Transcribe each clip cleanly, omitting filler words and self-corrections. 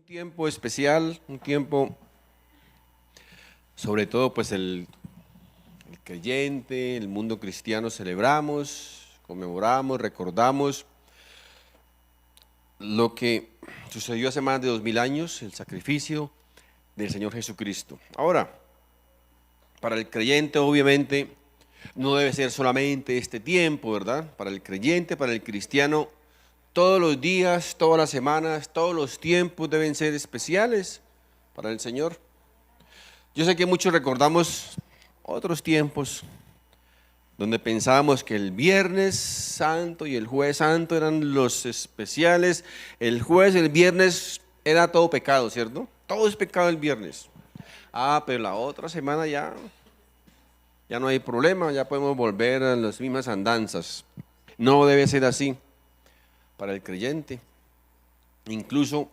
tiempo especial, un tiempo, sobre todo pues el creyente, el mundo cristiano celebramos, conmemoramos, recordamos lo que sucedió hace más de 2000 años, el sacrificio del Señor Jesucristo. Ahora, para el creyente obviamente no debe ser solamente este tiempo, ¿verdad? Para el creyente, para el cristiano, todos los días, todas las semanas, todos los tiempos deben ser especiales para el Señor. Yo sé que muchos recordamos otros tiempos donde pensábamos que el Viernes Santo y el Jueves Santo eran los especiales. El jueves y el viernes era todo pecado, ¿cierto? Todo es pecado el viernes. Pero la otra semana ya no hay problema, ya podemos volver a las mismas andanzas. No debe ser así para el creyente. Incluso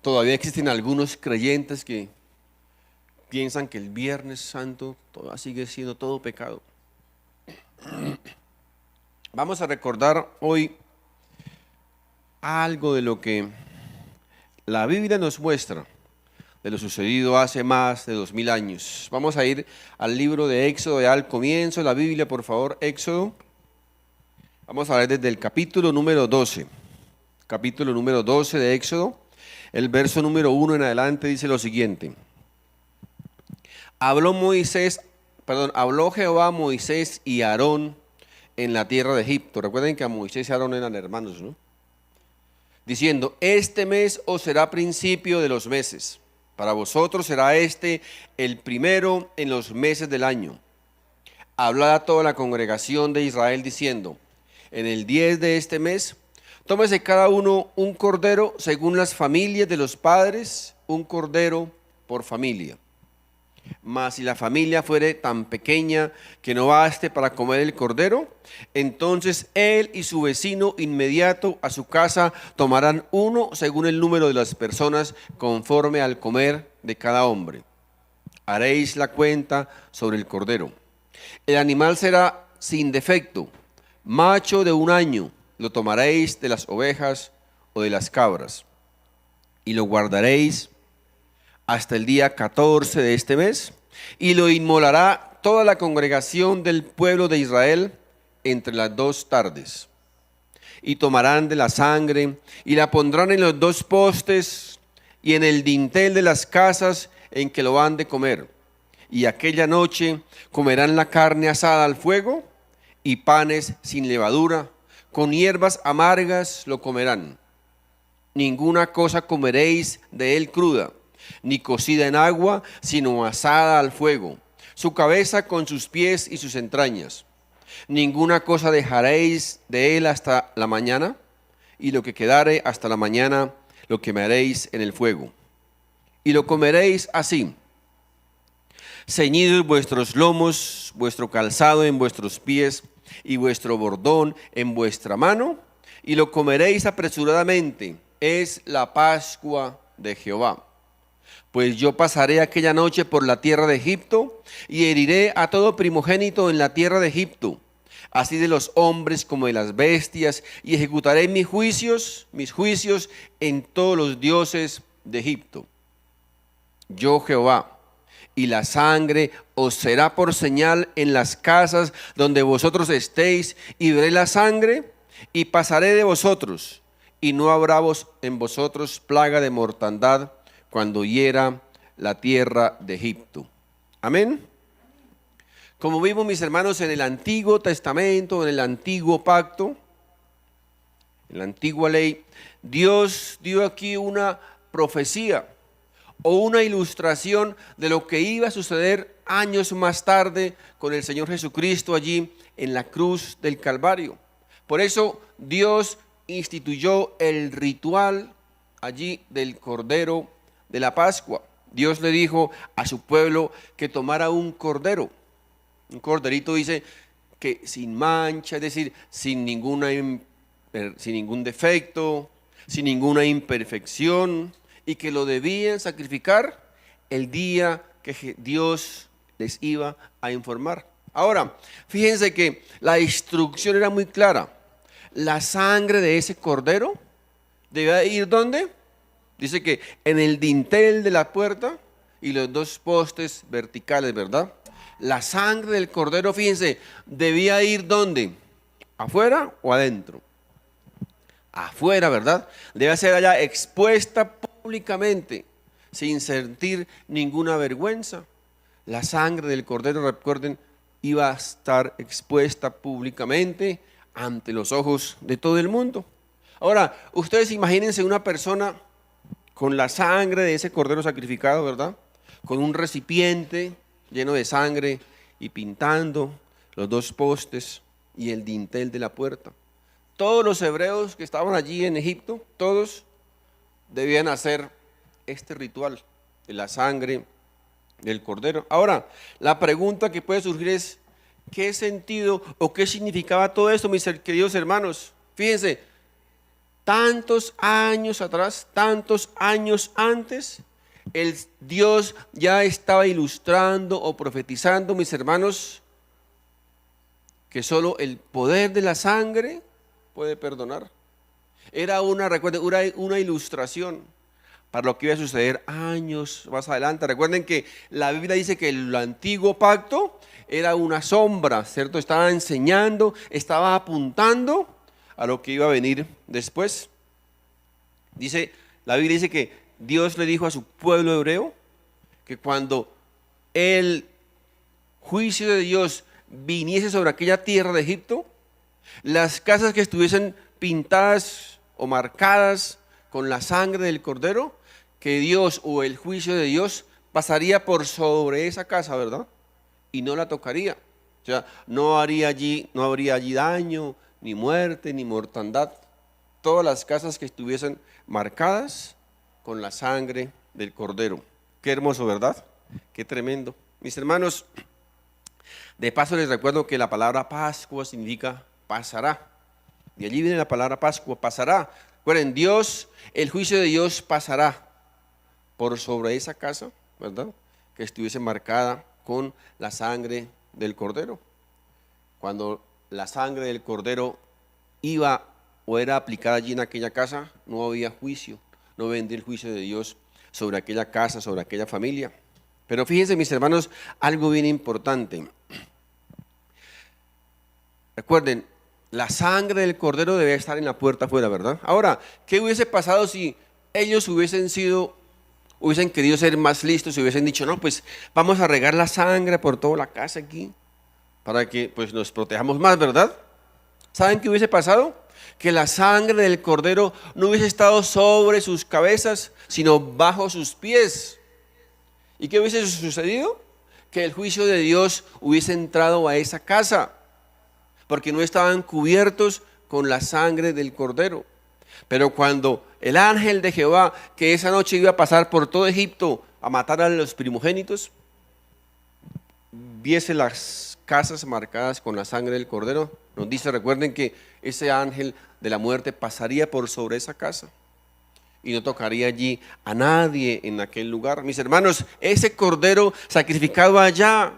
todavía existen algunos creyentes que piensan que el Viernes Santo todavía sigue siendo todo pecado. Vamos a recordar hoy algo de lo que la Biblia nos muestra de lo sucedido hace más de 2000 años. Vamos a ir al libro de Éxodo, ya al comienzo de la Biblia, por favor, Éxodo. Vamos a ver desde el capítulo número 12. Capítulo número 12 de Éxodo. El verso número 1 en adelante dice lo siguiente. Habló Jehová a Moisés y a Aarón en la tierra de Egipto. Recuerden que a Moisés y a Aarón eran hermanos, ¿no? Diciendo, este mes os será principio de los meses. Para vosotros será este el primero en los meses del año. Hablad a toda la congregación de Israel diciendo, en el 10 de este mes, tómese cada uno un cordero según las familias de los padres, un cordero por familia. Mas si la familia fuere tan pequeña que no baste para comer el cordero, entonces él y su vecino inmediato a su casa tomarán uno según el número de las personas conforme al comer de cada hombre. Haréis la cuenta sobre el cordero. El animal será sin defecto, macho de 1 año, lo tomaréis de las ovejas o de las cabras, y lo guardaréis hasta el día 14 de este mes, y lo inmolará toda la congregación del pueblo de Israel entre las 2 tardes. Y tomarán de la sangre, y la pondrán en los 2 postes, y en el dintel de las casas en que lo han de comer. Y aquella noche comerán la carne asada al fuego, y panes sin levadura, con hierbas amargas lo comerán. Ninguna cosa comeréis de él cruda, ni cocida en agua, sino asada al fuego, su cabeza con sus pies y sus entrañas. Ninguna cosa dejaréis de él hasta la mañana, y lo que quedare hasta la mañana lo quemaréis en el fuego. Y lo comeréis así, ceñidos vuestros lomos, vuestro calzado en vuestros pies, y vuestro bordón en vuestra mano, y lo comeréis apresuradamente. Es la Pascua de Jehová. Pues yo pasaré aquella noche por la tierra de Egipto, y heriré a todo primogénito en la tierra de Egipto, así de los hombres como de las bestias, y ejecutaré mis juicios en todos los dioses de Egipto. Yo Jehová, y la sangre os será por señal en las casas donde vosotros estéis, y veré la sangre, y pasaré de vosotros, y no habrá en vosotros plaga de mortandad, cuando hiera la tierra de Egipto. Amén. Como vimos, mis hermanos, en el Antiguo Testamento, en el Antiguo Pacto, en la Antigua Ley, Dios dio aquí una profecía o una ilustración de lo que iba a suceder años más tarde con el Señor Jesucristo allí en la cruz del Calvario. Por eso Dios instituyó el ritual allí del Cordero de la Pascua. Dios le dijo a su pueblo que tomara un cordero. Un corderito dice que sin mancha, es decir, sin ningún defecto, sin ninguna imperfección, y que lo debían sacrificar el día que Dios les iba a informar. Ahora, fíjense que la instrucción era muy clara. La sangre de ese cordero debía ir ¿dónde? Dice que en el dintel de la puerta y los dos postes verticales, ¿verdad? La sangre del cordero, fíjense, debía ir ¿dónde? ¿Afuera o adentro? Afuera, ¿verdad? Debe ser allá expuesta públicamente, sin sentir ninguna vergüenza. La sangre del cordero, recuerden, iba a estar expuesta públicamente ante los ojos de todo el mundo. Ahora, ustedes imagínense una persona con la sangre de ese cordero sacrificado, ¿verdad? Con un recipiente lleno de sangre y pintando los dos postes y el dintel de la puerta. Todos los hebreos que estaban allí en Egipto, todos debían hacer este ritual de la sangre del cordero. Ahora, la pregunta que puede surgir es, ¿qué sentido o qué significaba todo esto, mis queridos hermanos? Fíjense, tantos años atrás, tantos años antes, el Dios ya estaba ilustrando o profetizando, mis hermanos, que solo el poder de la sangre puede perdonar. Recuerden, una ilustración para lo que iba a suceder años más adelante. Recuerden que la Biblia dice que el antiguo pacto era una sombra, ¿cierto? Estaba enseñando, estaba apuntando a lo que iba a venir después. La Biblia dice que Dios le dijo a su pueblo hebreo que cuando el juicio de Dios viniese sobre aquella tierra de Egipto, las casas que estuviesen pintadas o marcadas con la sangre del cordero, que Dios o el juicio de Dios pasaría por sobre esa casa, ¿verdad? Y no la tocaría. O sea, no habría allí daño, ni muerte, ni mortandad. Todas las casas que estuviesen marcadas con la sangre del cordero. Qué hermoso, ¿verdad? Qué tremendo. Mis hermanos, de paso les recuerdo que la palabra Pascua significa pasará. De allí viene la palabra Pascua, pasará. Recuerden, Dios, el juicio de Dios pasará por sobre esa casa, ¿verdad? Que estuviese marcada con la sangre del cordero. Cuando la sangre del cordero iba o era aplicada allí en aquella casa, no había juicio, no vendría el juicio de Dios sobre aquella casa, sobre aquella familia. Pero fíjense, mis hermanos, algo bien importante. Recuerden, la sangre del cordero debe estar en la puerta afuera, ¿verdad? Ahora, ¿qué hubiese pasado si ellos hubiesen querido ser más listos y hubiesen dicho, no, pues vamos a regar la sangre por toda la casa aquí, para que pues nos protejamos más, ¿verdad? ¿Saben qué hubiese pasado? Que la sangre del cordero no hubiese estado sobre sus cabezas, sino bajo sus pies. ¿Y qué hubiese sucedido? Que el juicio de Dios hubiese entrado a esa casa, porque no estaban cubiertos con la sangre del cordero. Pero cuando el ángel de Jehová, que esa noche iba a pasar por todo Egipto a matar a los primogénitos, viese las casas marcadas con la sangre del cordero, nos dice, recuerden que ese ángel de la muerte pasaría por sobre esa casa y no tocaría allí a nadie en aquel lugar. Mis hermanos, ese cordero sacrificado allá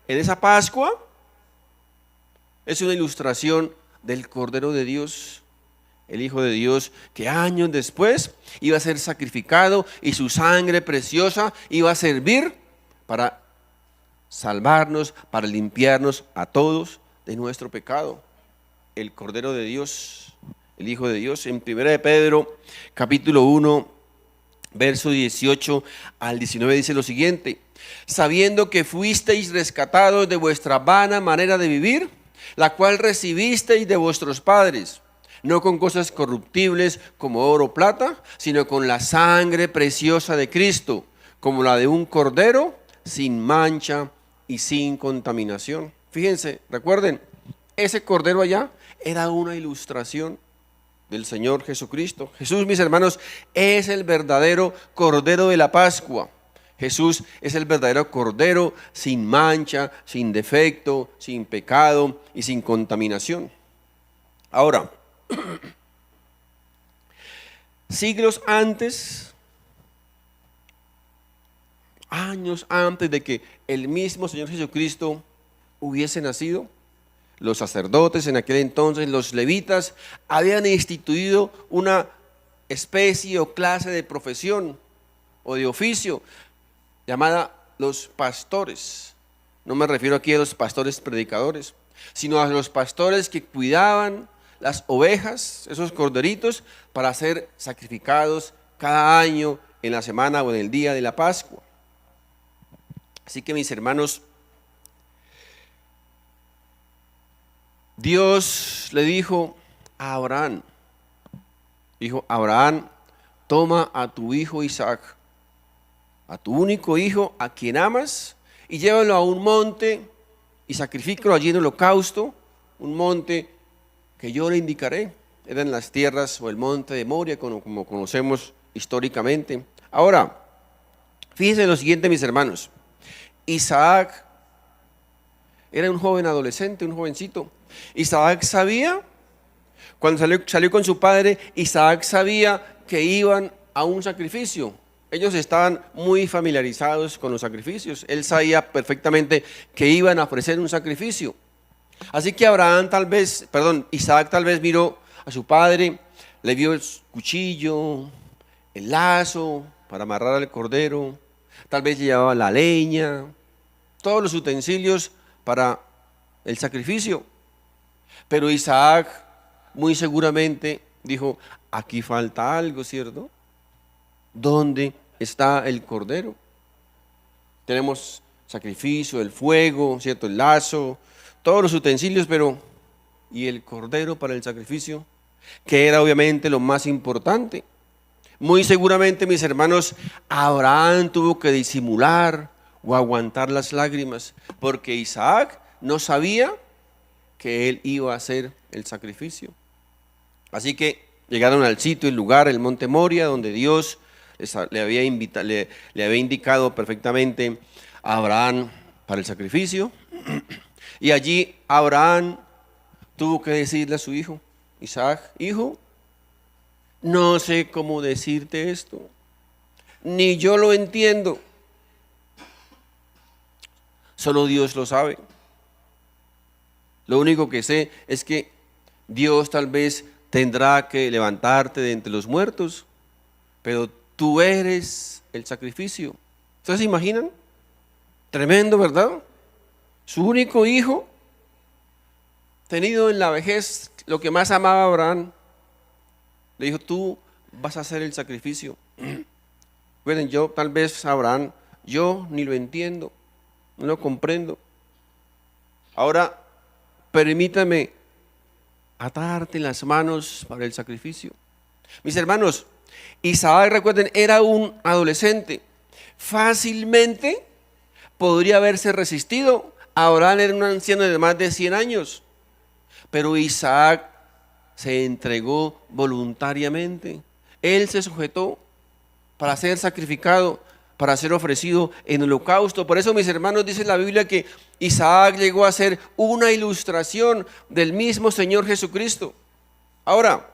en esa Pascua es una ilustración del Cordero de Dios, el Hijo de Dios, que años después iba a ser sacrificado y su sangre preciosa iba a servir para salvarnos, para limpiarnos a todos de nuestro pecado. El Cordero de Dios, el Hijo de Dios. En 1 de Pedro, capítulo 1, verso 18 al 19 dice lo siguiente: sabiendo que fuisteis rescatados de vuestra vana manera de vivir, la cual recibisteis de vuestros padres, no con cosas corruptibles como oro o plata, sino con la sangre preciosa de Cristo, como la de un cordero sin mancha y sin contaminación. Fíjense, recuerden, ese cordero allá era una ilustración del Señor Jesucristo. Jesús, mis hermanos, es el verdadero cordero de la Pascua. Jesús es el verdadero cordero sin mancha, sin defecto, sin pecado y sin contaminación. Ahora, siglos antes, años antes de que el mismo Señor Jesucristo hubiese nacido, los sacerdotes en aquel entonces, los levitas, habían instituido una especie o clase de profesión o de oficio llamada los pastores. No me refiero aquí a los pastores predicadores, sino a los pastores que cuidaban las ovejas, esos corderitos, para ser sacrificados cada año en la semana o en el día de la Pascua. Así que, mis hermanos, Dios le dijo a Abraham, Abraham, toma a tu hijo Isaac, a tu único hijo, a quien amas, y llévalo a un monte y sacrifícalo allí en holocausto, un monte que yo le indicaré. Eran las tierras o el monte de Moria, como conocemos históricamente. Ahora, fíjense lo siguiente, mis hermanos. Isaac era un joven adolescente, un jovencito. Isaac sabía, cuando salió con su padre, Isaac sabía que iban a un sacrificio. Ellos estaban muy familiarizados con los sacrificios. Él sabía perfectamente que iban a ofrecer un sacrificio. Así que Isaac tal vez miró a su padre, le vio el cuchillo, el lazo para amarrar al cordero, tal vez llevaba la leña, todos los utensilios para el sacrificio. Pero Isaac muy seguramente dijo, aquí falta algo, ¿cierto? ¿Dónde está el cordero? Tenemos sacrificio, el fuego, ¿cierto? El lazo, todos los utensilios, pero ¿y el cordero para el sacrificio? Que era obviamente lo más importante. Muy seguramente, mis hermanos, Abraham tuvo que disimular o aguantar las lágrimas, porque Isaac no sabía que él iba a hacer el sacrificio. Así que llegaron al sitio, el lugar, el monte Moria, donde Dios le había indicado perfectamente a Abraham para el sacrificio. Y allí Abraham tuvo que decirle a su hijo, Isaac, hijo, no sé cómo decirte esto, ni yo lo entiendo, solo Dios lo sabe. Lo único que sé es que Dios tal vez tendrá que levantarte de entre los muertos, pero tú eres el sacrificio. ¿Ustedes se imaginan? Tremendo, ¿verdad? Su único hijo, tenido en la vejez, lo que más amaba a Abraham, le dijo, tú vas a hacer el sacrificio. Miren, yo tal vez Abraham, yo ni lo entiendo, no lo comprendo. Ahora, permítame atarte las manos para el sacrificio. Mis hermanos, Isaac, recuerden, era un adolescente. Fácilmente podría haberse resistido. Abraham era un anciano de más de 100 años. Pero Isaac se entregó voluntariamente. Él se sujetó para ser sacrificado, para ser ofrecido en holocausto. Por eso, mis hermanos, dice la Biblia que Isaac llegó a ser una ilustración del mismo Señor Jesucristo. Ahora,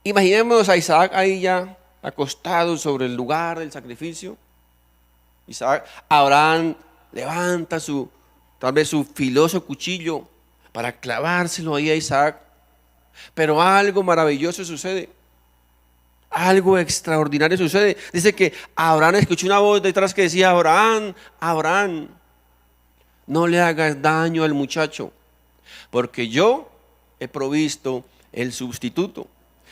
imaginémonos a Isaac ahí ya acostado sobre el lugar del sacrificio. Abraham levanta tal vez su filoso cuchillo para clavárselo ahí a Isaac. Pero algo maravilloso sucede. Algo extraordinario sucede. Dice que Abraham escuchó una voz detrás que decía, Abraham, Abraham, no le hagas daño al muchacho, porque yo he provisto el sustituto.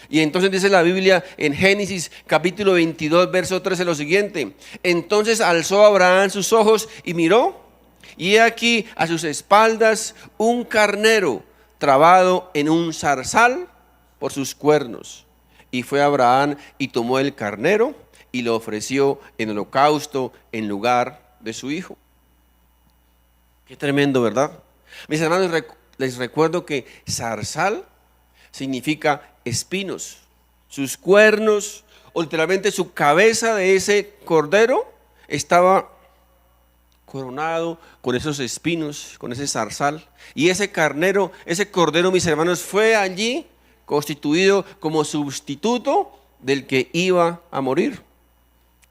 Y entonces dice la Biblia en Génesis capítulo 22, verso 13 lo siguiente. Entonces alzó Abraham sus ojos y miró, y he aquí a sus espaldas un carnero trabado en un zarzal por sus cuernos. Y fue Abraham y tomó el carnero y lo ofreció en holocausto en lugar de su hijo. Qué tremendo, ¿verdad? Mis hermanos, les recuerdo que zarzal significa espinos. Sus cuernos, o literalmente su cabeza de ese cordero, estaba coronado con esos espinos, con ese zarzal. Y ese cordero, mis hermanos, fue allí constituido como sustituto del que iba a morir.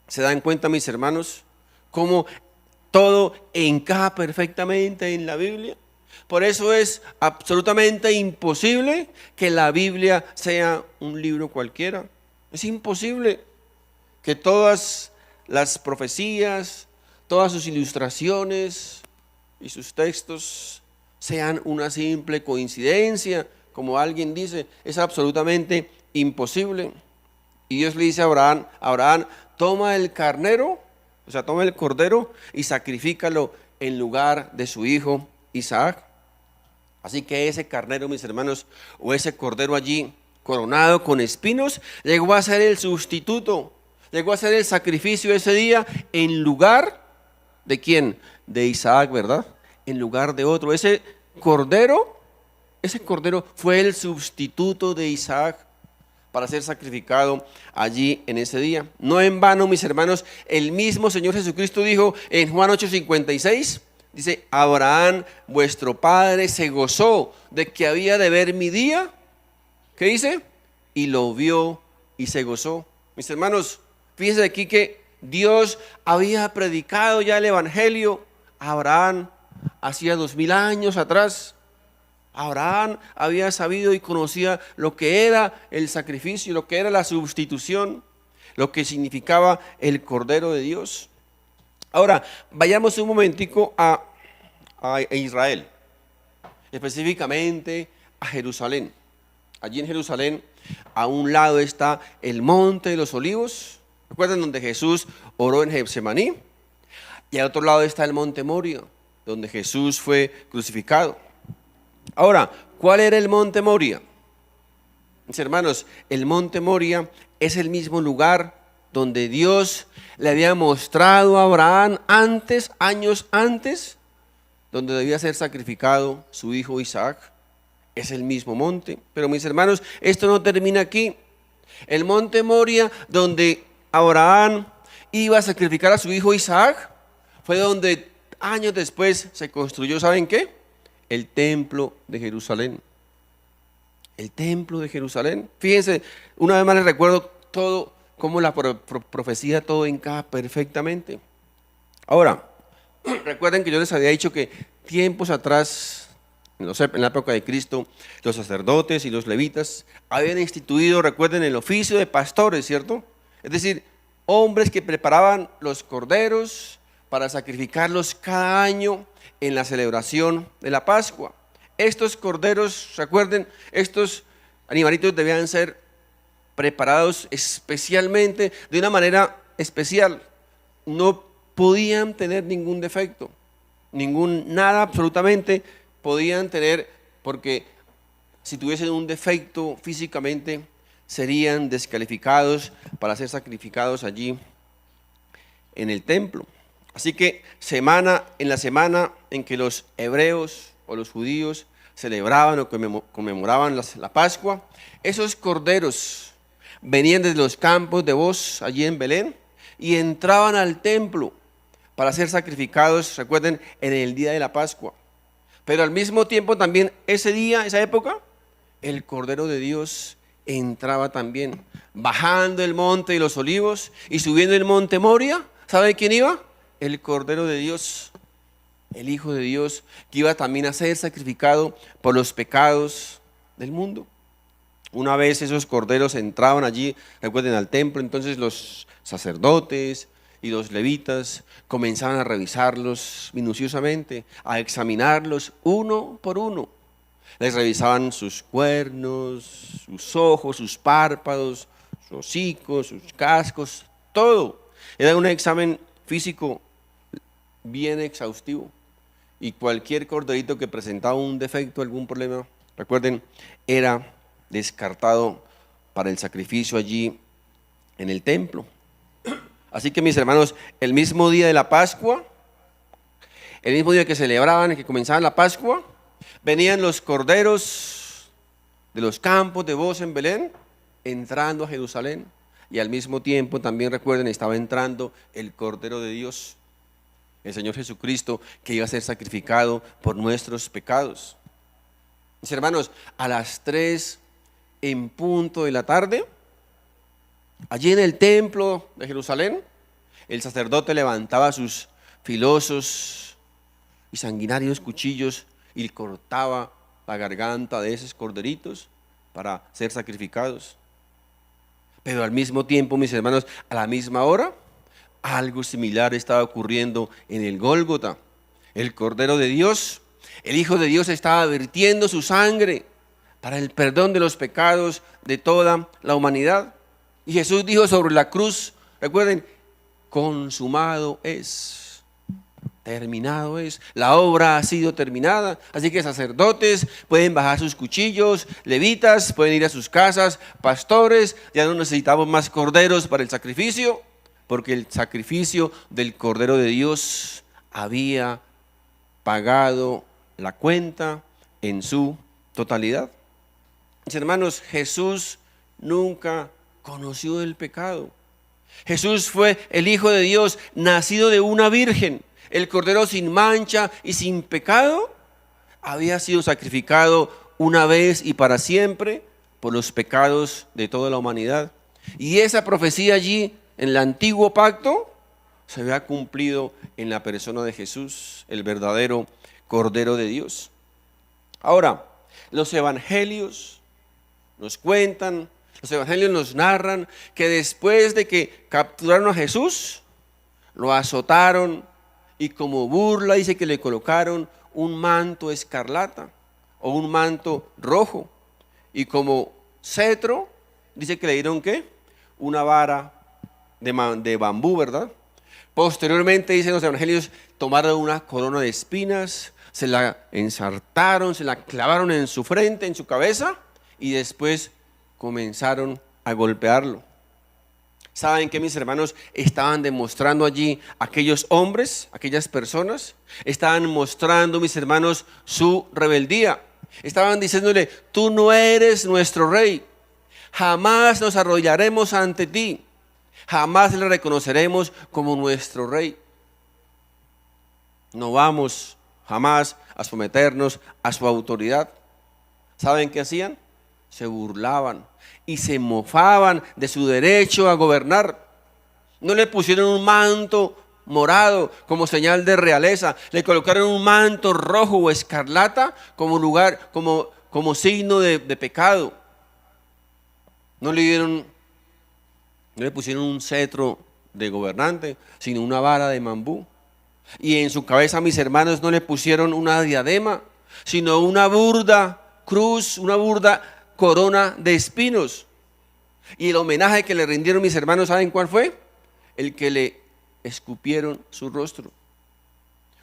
¿Se dan cuenta, mis hermanos, cómo todo encaja perfectamente en la Biblia? Por eso es absolutamente imposible que la Biblia sea un libro cualquiera. Es imposible que todas las profecías, todas sus ilustraciones y sus textos sean una simple coincidencia, como alguien dice. Es absolutamente imposible. Y Dios le dice a Abraham, Abraham, toma el carnero, o sea, toma el cordero y sacrifícalo en lugar de su hijo Isaac. Así que ese carnero, mis hermanos, o ese cordero allí coronado con espinos, llegó a ser el sustituto, llegó a ser el sacrificio ese día en lugar de quién, de Isaac, ¿verdad? En lugar de otro. Ese cordero fue el sustituto de Isaac para ser sacrificado allí en ese día. No en vano, mis hermanos, el mismo Señor Jesucristo dijo en Juan 8:56, dice, Abraham, vuestro padre, se gozó de que había de ver mi día. ¿Qué dice? Y lo vio y se gozó. Mis hermanos, fíjense aquí que Dios había predicado ya el evangelio a Abraham hacía 2000 años atrás. Abraham había sabido y conocía lo que era el sacrificio, lo que era la sustitución, lo que significaba el Cordero de Dios. Ahora, vayamos un momentico a Israel, específicamente a Jerusalén. Allí en Jerusalén, a un lado está el Monte de los Olivos. ¿Recuerdan donde Jesús oró en Getsemaní? Y al otro lado está el Monte Moria, donde Jesús fue crucificado. Ahora, ¿cuál era el Monte Moria? Mis hermanos, el Monte Moria es el mismo lugar donde Dios le había mostrado a Abraham años antes, donde debía ser sacrificado su hijo Isaac. Es el mismo monte. Pero mis hermanos, esto no termina aquí. El Monte Moria, donde Abraham iba a sacrificar a su hijo Isaac, fue donde años después se construyó, ¿saben qué? El templo de Jerusalén. El templo de Jerusalén. Fíjense, una vez más les recuerdo todo, cómo la profecía todo encaja perfectamente. Ahora, recuerden que yo les había dicho que tiempos atrás, en la época de Cristo, los sacerdotes y los levitas habían instituido, recuerden, el oficio de pastores, ¿cierto? Es decir, hombres que preparaban los corderos para sacrificarlos cada año en la celebración de la Pascua. Estos corderos, recuerden, estos animalitos debían ser preparados especialmente, de una manera especial. No podían tener ningún defecto, nada absolutamente podían tener, porque si tuviesen un defecto físicamente, serían descalificados para ser sacrificados allí en el templo. Así que en la semana en que los hebreos o los judíos celebraban o conmemoraban la Pascua, esos corderos venían desde los campos de Boz, allí en Belén, y entraban al templo para ser sacrificados, recuerden, en el día de la Pascua. Pero al mismo tiempo también ese día, esa época, el Cordero de Dios entraba también, bajando el monte de los olivos y subiendo el monte Moria. ¿Sabe quién iba? El Cordero de Dios, el Hijo de Dios, que iba también a ser sacrificado por los pecados del mundo. Una vez esos corderos entraban allí, recuerden, al templo, entonces los sacerdotes y los levitas comenzaban a revisarlos minuciosamente, a examinarlos uno por uno. Les revisaban sus cuernos, sus ojos, sus párpados, sus hocicos, sus cascos, todo. Era un examen físico bien exhaustivo. Y cualquier corderito que presentaba un defecto, algún problema, recuerden, era descartado para el sacrificio allí en el templo. Así que, mis hermanos, el mismo día de la Pascua, el mismo día que celebraban, que comenzaban la Pascua, venían los corderos de los campos de Boz en Belén, entrando a Jerusalén, y al mismo tiempo también, recuerden, estaba entrando el Cordero de Dios, el Señor Jesucristo, que iba a ser sacrificado por nuestros pecados. Mis hermanos, a las 3 en punto de la tarde, allí en el templo de Jerusalén, el sacerdote levantaba sus filosos y sanguinarios cuchillos y cortaba la garganta de esos corderitos para ser sacrificados. Pero al mismo tiempo, mis hermanos, a la misma hora, algo similar estaba ocurriendo en el Gólgota. El Cordero de Dios, el Hijo de Dios, estaba vertiendo su sangre para el perdón de los pecados de toda la humanidad. Y Jesús dijo sobre la cruz, recuerden, consumado es, terminado es, la obra ha sido terminada. Así que sacerdotes pueden bajar sus cuchillos, levitas pueden ir a sus casas, pastores, ya no necesitamos más corderos para el sacrificio, porque el sacrificio del Cordero de Dios había pagado la cuenta en su totalidad. Mis hermanos, Jesús nunca conoció el pecado. Jesús fue el Hijo de Dios, nacido de una virgen. El Cordero sin mancha y sin pecado había sido sacrificado una vez y para siempre por los pecados de toda la humanidad. Y esa profecía allí en el antiguo pacto se había cumplido en la persona de Jesús, el verdadero Cordero de Dios. Ahora, los evangelios nos cuentan, los evangelios nos narran que después de que capturaron a Jesús, lo azotaron y como burla dice que le colocaron un manto escarlata o un manto rojo, y como cetro dice que le dieron ¿qué? Una vara de bambú, ¿verdad? Posteriormente, dicen los evangelios, tomaron una corona de espinas, se la ensartaron, se la clavaron en su frente, en su cabeza, y después comenzaron a golpearlo. ¿Saben qué, mis hermanos? Estaban demostrando allí aquellos hombres, aquellas personas, estaban mostrando, mis hermanos, su rebeldía. Estaban diciéndole, tú no eres nuestro rey, jamás nos arrodillaremos ante ti, jamás le reconoceremos como nuestro rey. No vamos jamás a someternos a su autoridad. ¿Saben qué hacían? Se burlaban y se mofaban de su derecho a gobernar. No le pusieron un manto morado como señal de realeza, le colocaron un manto rojo o escarlata como signo de pecado. No le pusieron un cetro de gobernante, sino una vara de bambú. Y en su cabeza, mis hermanos, no le pusieron una diadema, sino una burda cruz, una burda corona de espinos. Y el homenaje que le rindieron, mis hermanos, ¿saben cuál fue? El que le escupieron su rostro.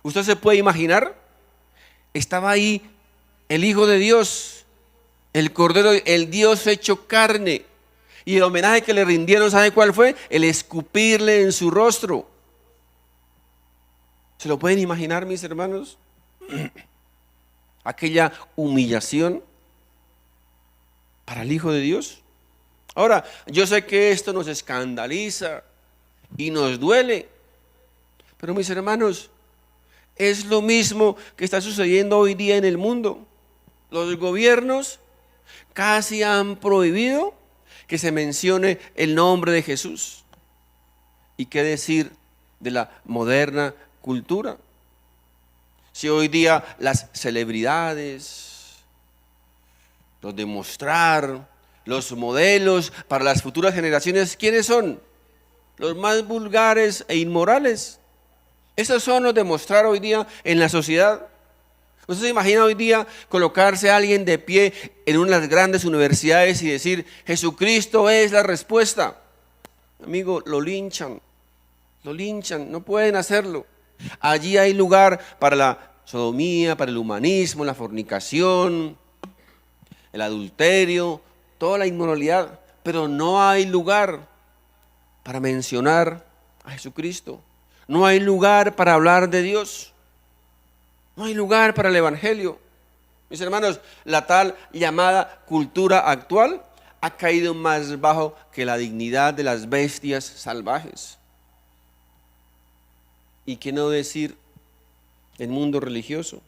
¿Usted se puede imaginar? Estaba ahí el Hijo de Dios, el Cordero, el Dios hecho carne. Y el homenaje que le rindieron, ¿sabe cuál fue? El escupirle en su rostro. ¿Se lo pueden imaginar, mis hermanos? Aquella humillación para el Hijo de Dios. Ahora, yo sé que esto nos escandaliza y nos duele, pero mis hermanos, es lo mismo que está sucediendo hoy día en el mundo. Los gobiernos casi han prohibido que se mencione el nombre de Jesús. ¿Y qué decir de la moderna cultura? Si hoy día las celebridades, los demostrar, los modelos para las futuras generaciones, ¿quiénes son? Los más vulgares e inmorales. Esos son los de mostrar hoy día en la sociedad. ¿Usted se imagina hoy día colocarse a alguien de pie en una de las grandes universidades y decir, Jesucristo es la respuesta? Amigo, lo linchan, no pueden hacerlo. Allí hay lugar para la sodomía, para el humanismo, la fornicación, el adulterio, toda la inmoralidad, pero no hay lugar para mencionar a Jesucristo. No hay lugar para hablar de Dios. No hay lugar para el evangelio. Mis hermanos, la tal llamada cultura actual ha caído más bajo que la dignidad de las bestias salvajes. ¿Y qué no decir el mundo religioso?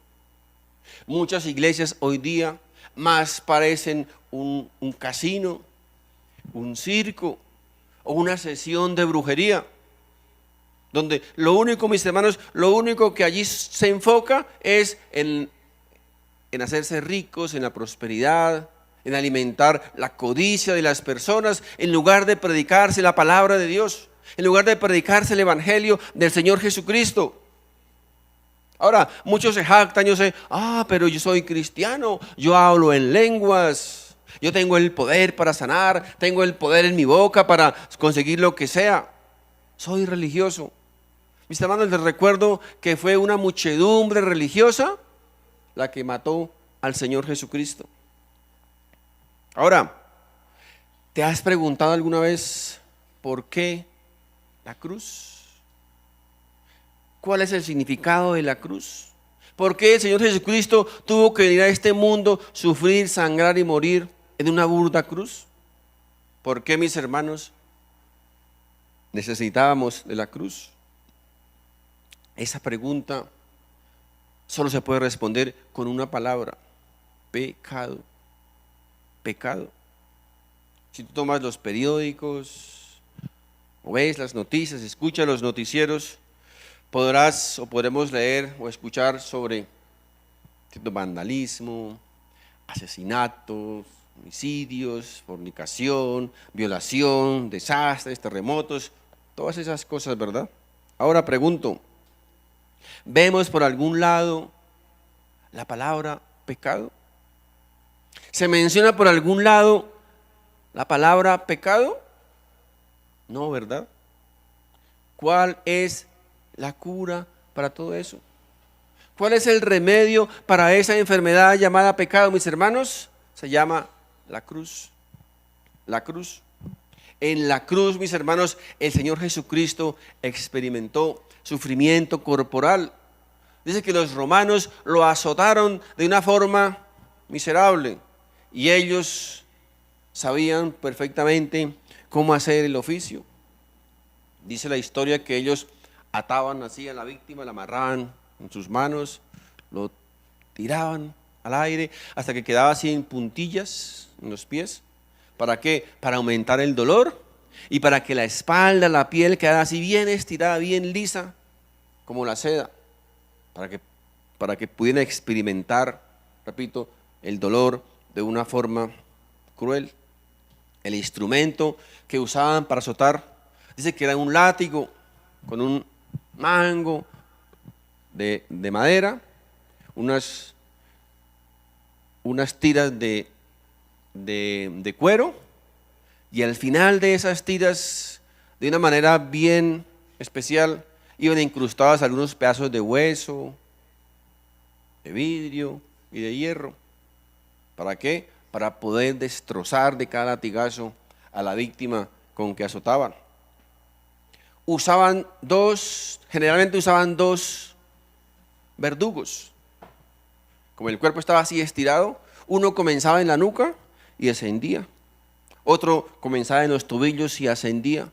Muchas iglesias hoy día más parecen un casino, un circo o una sesión de brujería, donde lo único, mis hermanos, lo único que allí se enfoca es en en hacerse ricos, en la prosperidad, en alimentar la codicia de las personas, en lugar de predicarse la palabra de Dios, en lugar de predicarse el evangelio del Señor Jesucristo. Ahora, muchos se jactan, yo sé, pero yo soy cristiano, yo hablo en lenguas, yo tengo el poder para sanar, tengo el poder en mi boca para conseguir lo que sea. Soy religioso. Mis hermanos, les recuerdo que fue una muchedumbre religiosa la que mató al Señor Jesucristo. Ahora, ¿te has preguntado alguna vez por qué la cruz? ¿Cuál es el significado de la cruz? ¿Por qué el Señor Jesucristo tuvo que venir a este mundo, sufrir, sangrar y morir en una burda cruz? ¿Por qué, mis hermanos, necesitábamos de la cruz? Esa pregunta solo se puede responder con una palabra: pecado. Pecado. Si tú tomas los periódicos, o ves las noticias, escuchas los noticieros, podremos leer o escuchar sobre vandalismo, asesinatos, homicidios, fornicación, violación, desastres, terremotos, todas esas cosas, ¿verdad? Ahora pregunto, ¿vemos por algún lado la palabra pecado? ¿Se menciona por algún lado la palabra pecado? No, ¿verdad? ¿Cuál es la cura para todo eso? ¿Cuál es el remedio para esa enfermedad llamada pecado, mis hermanos? Se llama la cruz. La cruz. En la cruz, mis hermanos, el Señor Jesucristo experimentó sufrimiento corporal. Dice que los romanos lo azotaron de una forma miserable y ellos sabían perfectamente cómo hacer el oficio. Dice la historia que ellos ataban así a la víctima, la amarraban en sus manos, lo tiraban al aire hasta que quedaba así en puntillas en los pies. ¿Para qué? Para aumentar el dolor y para que la espalda, la piel quedara así bien estirada, bien lisa, como la seda, para que pudieran experimentar, repito, el dolor de una forma cruel. El instrumento que usaban para azotar, dice que era un látigo con un mango de madera, unas tiras de cuero, y al final de esas tiras, de una manera bien especial, iban incrustadas algunos pedazos de hueso, de vidrio y de hierro. ¿Para qué? Para poder destrozar de cada latigazo a la víctima con que azotaban. Generalmente usaban dos verdugos. Como el cuerpo estaba así estirado, uno comenzaba en la nuca y descendía. Otro comenzaba en los tobillos y ascendía,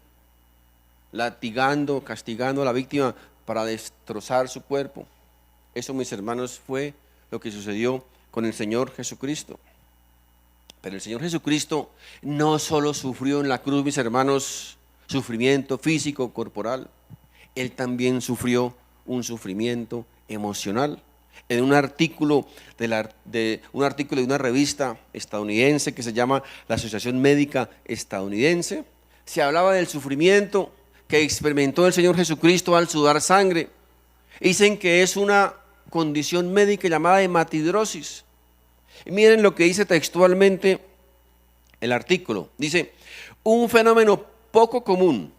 latigando, castigando a la víctima para destrozar su cuerpo. Eso, mis hermanos, fue lo que sucedió con el Señor Jesucristo. Pero el Señor Jesucristo no solo sufrió en la cruz, mis hermanos, sufrimiento físico, corporal. Él también sufrió un sufrimiento emocional. En un artículo de una revista estadounidense que se llama la Asociación Médica Estadounidense, se hablaba del sufrimiento que experimentó el Señor Jesucristo al sudar sangre. Dicen que es una condición médica llamada hematidrosis. Y miren lo que dice textualmente el artículo. Dice: un fenómeno poco común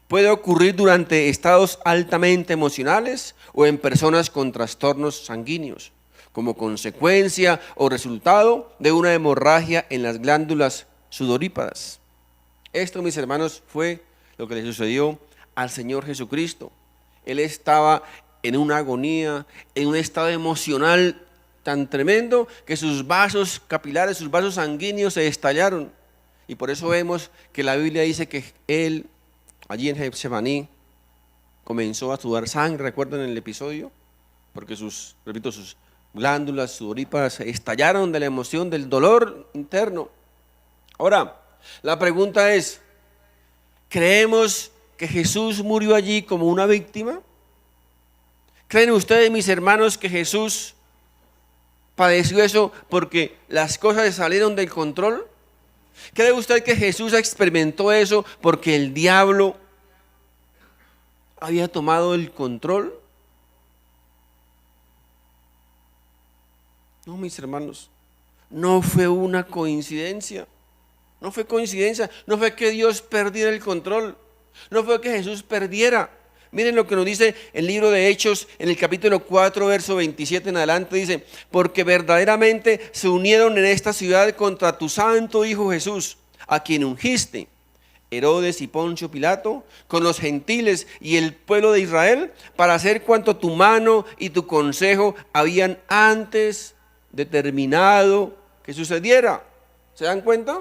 puede ocurrir durante estados altamente emocionales o en personas con trastornos sanguíneos, como consecuencia o resultado de una hemorragia en las glándulas sudoríparas. Esto, mis hermanos, fue lo que le sucedió al Señor Jesucristo. Él estaba en una agonía, en un estado emocional tan tremendo que sus vasos capilares, sus vasos sanguíneos se estallaron. Y por eso vemos que la Biblia dice que él, allí en Getsemaní, comenzó a sudar sangre. ¿Recuerdan el episodio? Porque sus glándulas sudoríparas se estallaron de la emoción, del dolor interno. Ahora, la pregunta es: ¿creemos que Jesús murió allí como una víctima? ¿Creen ustedes, mis hermanos, que Jesús padeció eso porque las cosas le salieron del control? ¿Cree usted que Jesús experimentó eso porque el diablo había tomado el control? No, mis hermanos, no fue una coincidencia. No fue coincidencia, no fue que Dios perdiera el control, no fue que Jesús perdiera. Miren lo que nos dice el libro de Hechos en el capítulo 4, verso 27 en adelante, dice: porque verdaderamente se unieron en esta ciudad contra tu santo Hijo Jesús, a quien ungiste, Herodes y Poncio Pilato, con los gentiles y el pueblo de Israel, para hacer cuanto tu mano y tu consejo habían antes determinado que sucediera. ¿Se dan cuenta?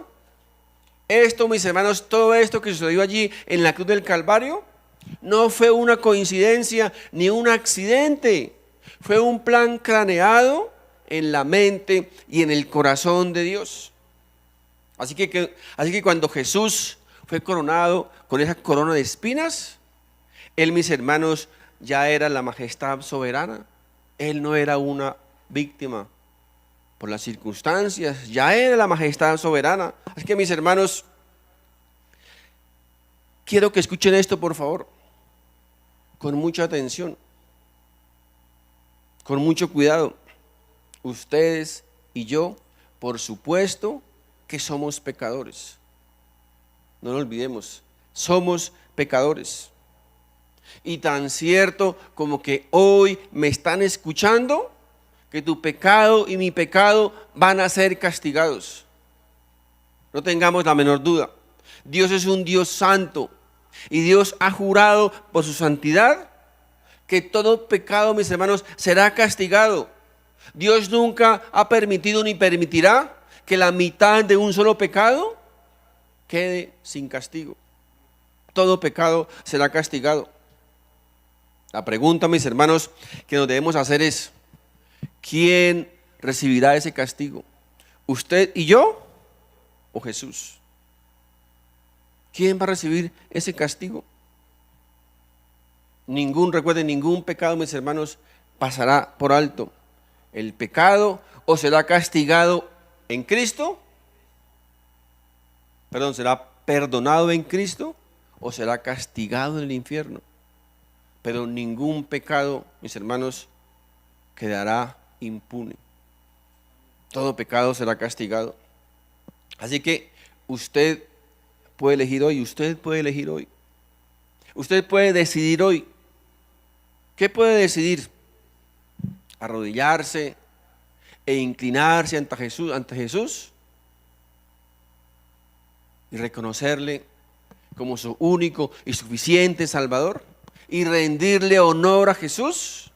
Esto, mis hermanos, todo esto que sucedió allí en la cruz del Calvario, no fue una coincidencia ni un accidente. Fue un plan craneado en la mente y en el corazón de Dios. Así que cuando Jesús fue coronado con esa corona de espinas, Él, mis hermanos, ya era la majestad soberana. Él no era una víctima por las circunstancias, ya era la majestad soberana. Así que, mis hermanos, quiero que escuchen esto, por favor, con mucha atención, con mucho cuidado. Ustedes y yo, por supuesto que somos pecadores. No lo olvidemos, somos pecadores. Y tan cierto como que hoy me están escuchando, que tu pecado y mi pecado van a ser castigados. No tengamos la menor duda. Dios es un Dios santo y Dios ha jurado por su santidad que todo pecado, mis hermanos, será castigado. Dios nunca ha permitido ni permitirá que la mitad de un solo pecado quede sin castigo. Todo pecado será castigado. La pregunta, mis hermanos, que nos debemos hacer es: ¿quién recibirá ese castigo? ¿Usted y yo o Jesús? ¿Quién va a recibir ese castigo? Recuerden, ningún pecado, mis hermanos, pasará por alto. El pecado o será castigado en Cristo, será perdonado en Cristo, o será castigado en el infierno. Pero ningún pecado, mis hermanos, quedará impune. Todo pecado será castigado. Así que usted puede elegir hoy, usted puede elegir hoy. Usted puede decidir hoy. ¿Qué puede decidir? Arrodillarse e inclinarse ante Jesús y reconocerle como su único y suficiente Salvador y rendirle honor a Jesús.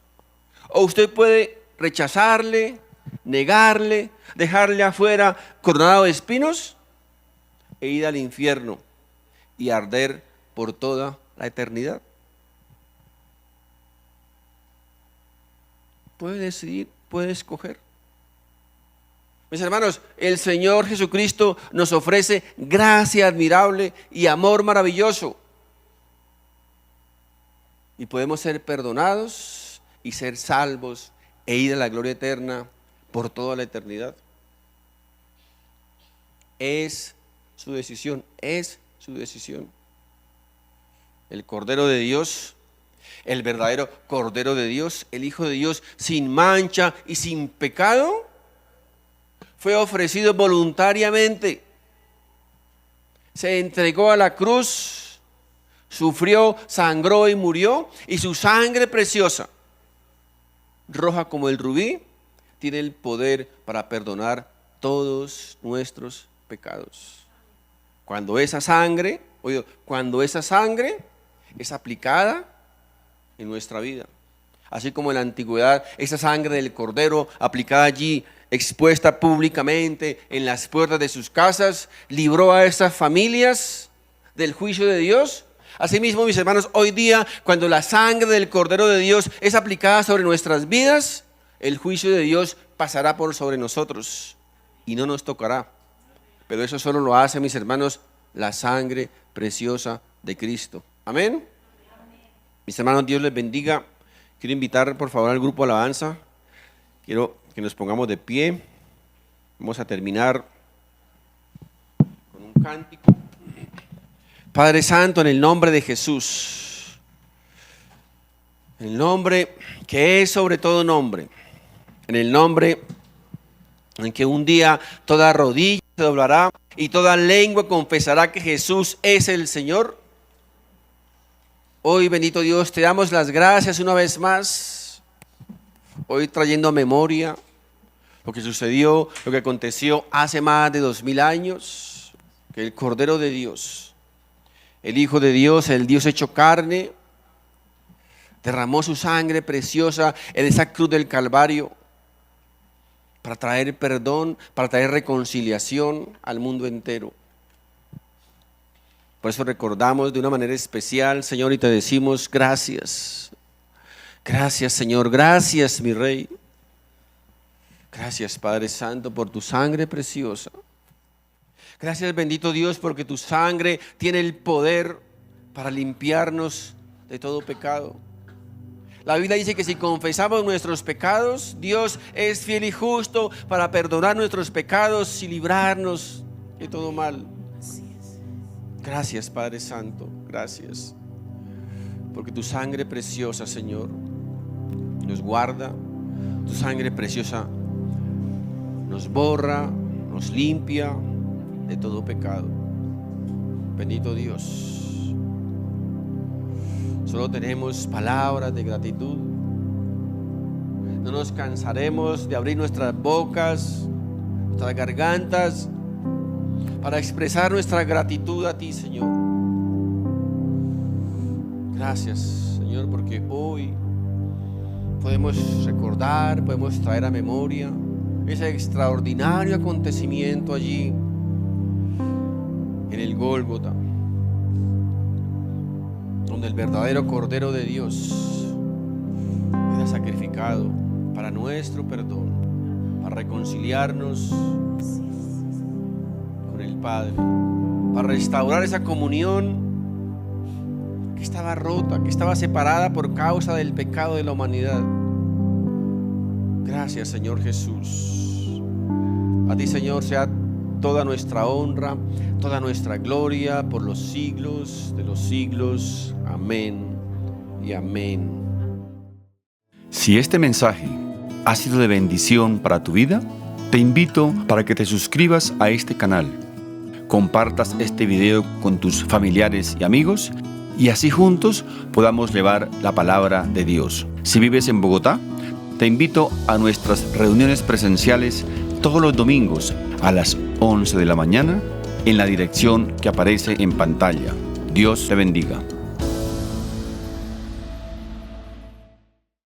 O usted puede rechazarle, negarle, dejarle afuera coronado de espinos e ir al infierno y arder por toda la eternidad. Puede decidir, puede escoger. Mis hermanos, el Señor Jesucristo nos ofrece gracia admirable y amor maravilloso. Y podemos ser perdonados y ser salvos e ir a la gloria eterna por toda la eternidad. Es su decisión, es su decisión. El Cordero de Dios, el verdadero Cordero de Dios, el Hijo de Dios sin mancha y sin pecado, fue ofrecido voluntariamente. Se entregó a la cruz, sufrió, sangró y murió, y su sangre preciosa, roja como el rubí, tiene el poder para perdonar todos nuestros pecados. Cuando esa sangre es aplicada en nuestra vida, así como en la antigüedad esa sangre del cordero aplicada allí, expuesta públicamente en las puertas de sus casas, libró a esas familias del juicio de Dios. Asimismo, mis hermanos, hoy día, cuando la sangre del Cordero de Dios es aplicada sobre nuestras vidas, el juicio de Dios pasará por sobre nosotros y no nos tocará. Pero eso solo lo hace, mis hermanos, la sangre preciosa de Cristo. Amén. Mis hermanos, Dios les bendiga. Quiero invitar, por favor, al grupo Alabanza. Quiero que nos pongamos de pie. Vamos a terminar con un cántico. Padre Santo, en el nombre de Jesús, en el nombre que es sobre todo nombre, en el nombre en que un día toda rodilla se doblará y toda lengua confesará que Jesús es el Señor. Hoy, bendito Dios, te damos las gracias una vez más, hoy trayendo a memoria lo que sucedió, lo que aconteció hace más de 2000 años, que el Cordero de Dios, el Hijo de Dios, el Dios hecho carne, derramó su sangre preciosa en esa cruz del Calvario para traer perdón, para traer reconciliación al mundo entero. Por eso recordamos de una manera especial, Señor, y te decimos gracias. Gracias, Señor, gracias, mi Rey. Gracias, Padre Santo, por tu sangre preciosa. Gracias, bendito Dios, porque tu sangre tiene el poder para limpiarnos de todo pecado. La Biblia dice que si confesamos nuestros pecados, Dios es fiel y justo para perdonar nuestros pecados y librarnos de todo mal. Gracias, Padre Santo, gracias. Porque tu sangre preciosa, Señor, nos guarda. Tu sangre preciosa nos borra, nos limpia de todo pecado. Bendito Dios. Solo tenemos palabras de gratitud. No nos cansaremos de abrir nuestras bocas, nuestras gargantas, para expresar nuestra gratitud a ti, Señor. Gracias, Señor, porque hoy podemos recordar, podemos traer a memoria ese extraordinario acontecimiento allí en el Gólgota, donde el verdadero Cordero de Dios era sacrificado para nuestro perdón, para reconciliarnos con el Padre, para restaurar esa comunión que estaba rota, que estaba separada por causa del pecado de la humanidad. Gracias, Señor Jesús. A ti, Señor, sea toda nuestra honra, toda nuestra gloria por los siglos de los siglos. Amén y amén. Si este mensaje ha sido de bendición para tu vida, te invito para que te suscribas a este canal, compartas este video con tus familiares y amigos y así juntos podamos llevar la palabra de Dios. Si vives en Bogotá, te invito a nuestras reuniones presenciales todos los domingos a las 11 de la mañana en la dirección que aparece en pantalla. Dios te bendiga.